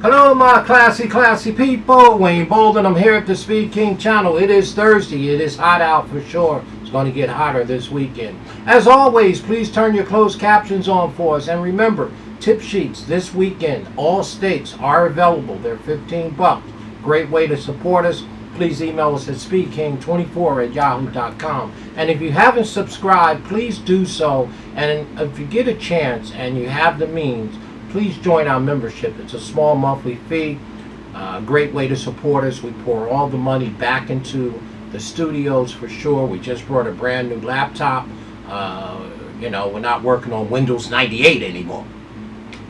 Hello my classy people, Wayne Bolden. I'm here at the Speed King channel. It is Thursday. It is hot out for sure. It's going to get hotter this weekend. As always, please turn your closed captions on for us. And remember, tip sheets this weekend, all states are available. They're $15. Great way to support us. Please email us at speedking24@yahoo.com. And if you haven't subscribed, please do so. And if you get a chance and you have the means, please join our membership. It's a small monthly fee. Great way to support us. We pour all the money back into the studios for sure. We just brought a brand new laptop. We're not working on Windows 98 anymore.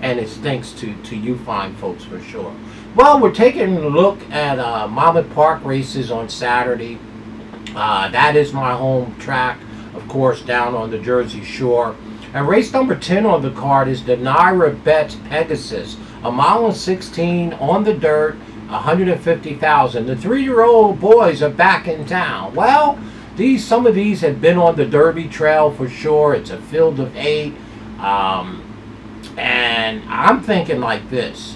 And it's thanks to you fine folks for sure. Well, we're taking a look at Monmouth Park races on Saturday. That is my home track, of course, down on the Jersey Shore. And race number 10 on the card is the NYRA Pegasus. 1:16 on the dirt, 150,000. The 3-year-old boys are back in town. Well, some of these have been on the Derby Trail for sure. It's a field of 8. And I'm thinking like this.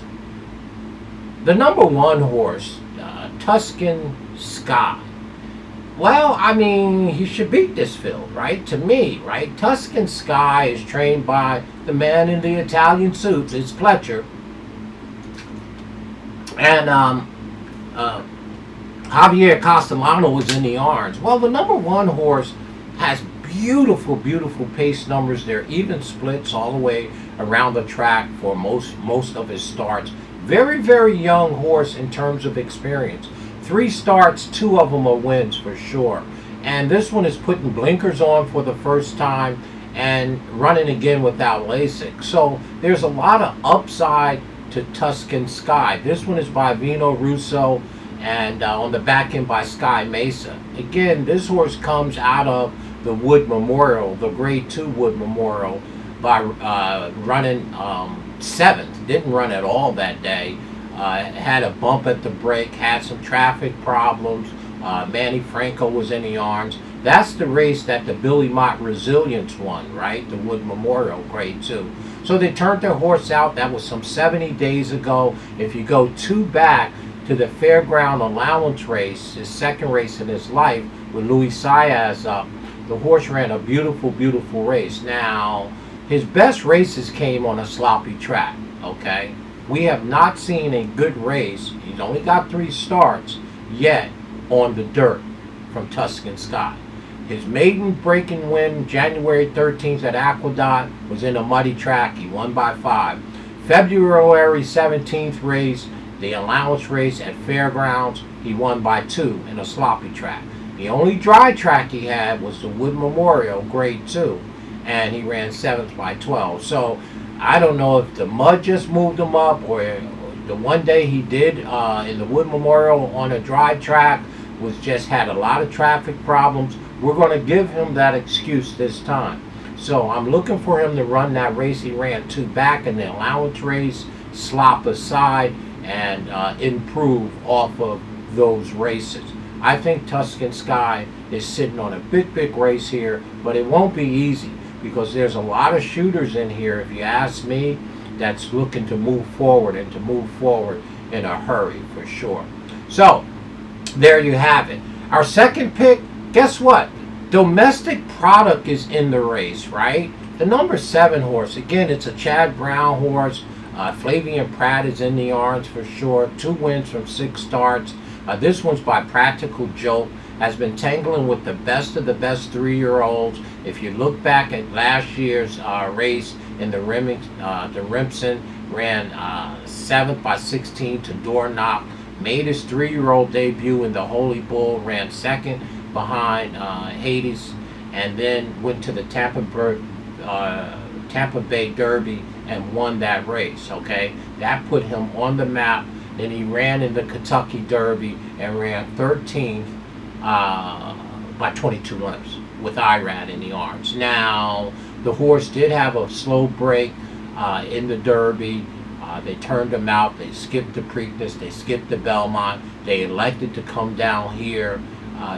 The number 1 horse, Tuscan Sky. Well, I mean, he should beat this field, right? To me, right? Tuscan Sky is trained by the man in the Italian suits. It's Fletcher. And Javier Castellano was in the arms. Well, the number 1 horse has beautiful pace numbers. They're even splits all the way around the track for most of his starts. Very young horse in terms of experience. 3 starts, 2 of them are wins for sure. And this one is putting blinkers on for the first time and running again without LASIK. So there's a lot of upside to Tuscan Sky. This one is by Vino Russo and on the back end by Sky Mesa. Again, this horse comes out of the Wood Memorial, the Grade 2 Wood Memorial, by running 7th. Didn't run at all that day. Had a bump at the break, had some traffic problems. Manny Franco was in the arms. That's the race that the Billy Mott Resilience won, right? The Wood Memorial, Grade 2. So they turned their horse out. That was some 70 days ago. If you go 2 back to the Fairground Allowance race, his second race in his life, with Luis Saez up, the horse ran a beautiful race. Now, his best races came on a sloppy track, okay? We have not seen a good race. He's only got 3 starts yet on the dirt from Tuscan Sky. His maiden breaking win January 13th at Aqueduct was in a muddy track. He won by 5. February 17th race, the allowance race at Fairgrounds, he won by 2 in a sloppy track. The only dry track he had was the Wood Memorial Grade 2, and he ran 7th by 12. So I don't know if the mud just moved him up, or the one day he did in the Wood Memorial on a dry track was just had a lot of traffic problems. We're going to give him that excuse this time. So I'm looking for him to run that race. He ran 2 back in the allowance race, slop aside, and improve off of those races. I think Tuscan Sky is sitting on a big race here, but it won't be easy, because there's a lot of shooters in here, if you ask me, that's looking to move forward and to move forward in a hurry for sure. So there you have it. Our second pick, guess what? Domestic Product is in the race, right? The number 7 horse, again, it's a Chad Brown horse. Flavian Pratt is in the arms for sure. 2 wins from 6 starts. This one's by Practical Joke. Has been tangling with the best of the best 3-year-olds. If you look back at last year's race in the Remsen, ran 7th by 16 to Doorknock. Made his 3-year-old debut in the Holy Bull, ran 2nd behind Hades, and then went to the Tampa Bay Derby and won that race, okay? That put him on the map. Then he ran in the Kentucky Derby and ran 13th by 22 lengths with IRAD in the arms. Now, the horse did have a slow break in the Derby. They turned him out. They skipped the Preakness. They skipped the Belmont. They elected to come down here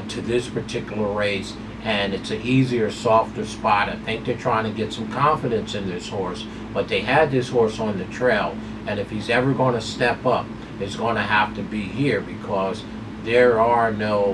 to this particular race, and it's an easier, softer spot. I think they're trying to get some confidence in this horse, but they had this horse on the trail, And if he's ever going to step up, it's going to have to be here, because there are no,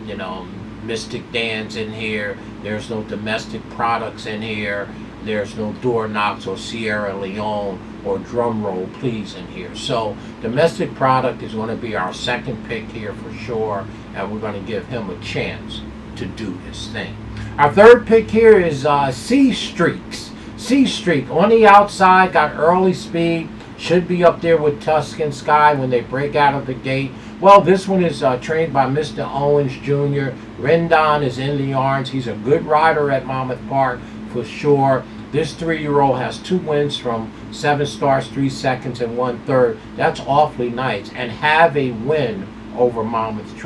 you know, Mystic Dans in here. There's no domestic products in here. There's no Door Knocks or Sierra Leone or Drum Roll Please in here. So domestic product is going to be our second pick here for sure, and we're going to give him a chance to do his thing. Our third pick here is Sea Streaks. Sea Streak on the outside, got early speed, should be up there with Tuscan Sky when they break out of the gate. Well, this one is trained by Mr. Owens Jr. Rendon is in the yards. He's a good rider at Monmouth Park for sure. This 3-year-old has 2 wins from 7 starts, 3 seconds, and 1/3. That's awfully nice. And have a win over Monmouth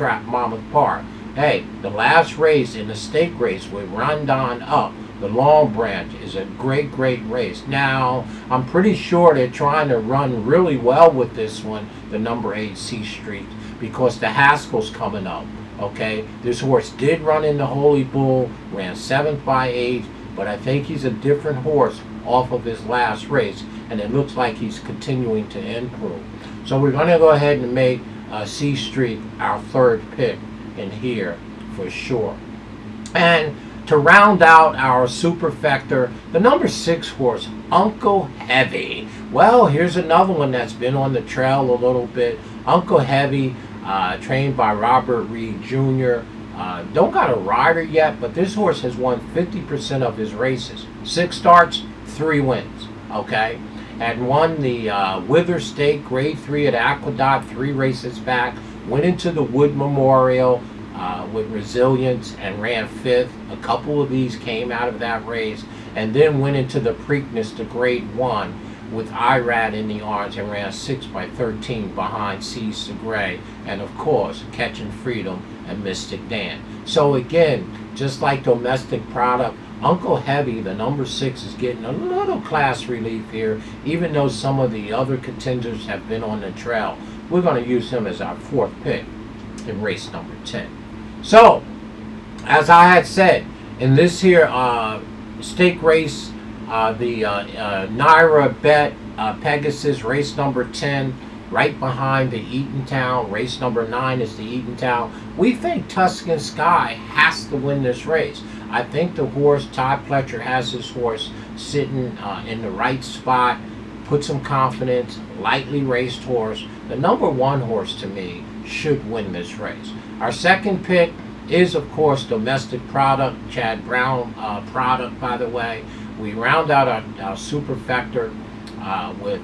Park. Hey, the last race in the stake race with Rondon up, the Long Branch, is a great, great race. Now, I'm pretty sure they're trying to run really well with this one, the number 8 Sea Streak, because the Haskell's coming up. Okay, this horse did run in the Holy Bull, ran 7th by 8, but I think he's a different horse off of his last race, and it looks like he's continuing to improve. So we're going to go ahead and make Sea Streak our third pick in here for sure. And to round out our superfecta, the number 6 horse, Uncle Heavy. Well, here's another one that's been on the trail a little bit. Uncle Heavy, trained by Robert Reed Jr. Don't got a rider yet, but this horse has won 50% of his races. 6 starts, 3 wins, okay? And won the Wither Stake Grade 3 at Aqueduct 3 races back. Went into the Wood Memorial with Resilience and ran 5th. A couple of these came out of that race. And then went into the Preakness to Grade 1 with IRAD in the arms and ran 6 by 13 behind C. Segre, and of course Catching Freedom and Mystic Dan. So again, just like domestic product, Uncle Heavy, the number 6, is getting a little class relief here, even though some of the other contenders have been on the trail. We're going to use him as our 4th pick in race number 10. So, as I had said, in this here stake race, the NYRA bet Pegasus, race number 10, right behind the Eatontown. Race number 9 is the Eatontown. We think Tuscan Sky has to win this race. I think the horse, Todd Pletcher, has his horse sitting in the right spot, put some confidence, lightly raced horse. The number 1 horse, to me, should win this race. Our second pick is, of course, domestic product, Chad Brown product, by the way. We round out our superfecta with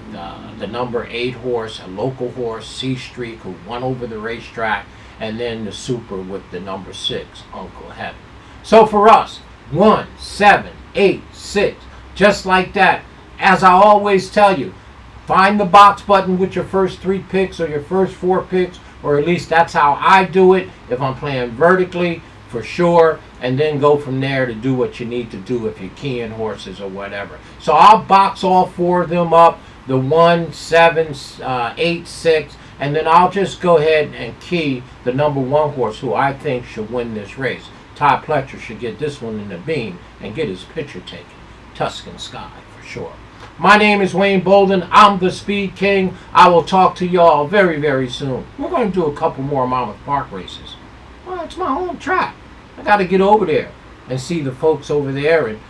the number 8 horse, a local horse, Sea Streak, who won over the racetrack, and then the super with the number 6, Uncle Heavy. So for us, 1, 7, 8, 6, just like that. As I always tell you, find the box button with your first 3 picks or your first 4 picks, or at least that's how I do it if I'm playing vertically, for sure, and then go from there to do what you need to do if you're keying horses or whatever. So I'll box all 4 of them up, the 1, 7, 8, 6, and then I'll just go ahead and key the number 1 horse who I think should win this race. Todd Pletcher should get this one in the bean and get his picture taken. Tuscan Sky for sure. My name is Wayne Bolden. I'm the Speed King. I will talk to y'all very, very soon. We're going to do a couple more Monmouth Park races. Well, it's my home track. I got to get over there and see the folks over there and,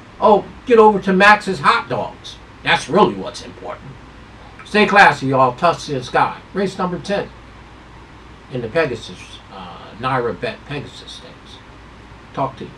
get over to Max's Hot Dogs. That's really what's important. Stay classy, y'all. Tuscan Sky. Race number 10 in the Pegasus, NYRA bet Pegasus Stakes. Talk to you.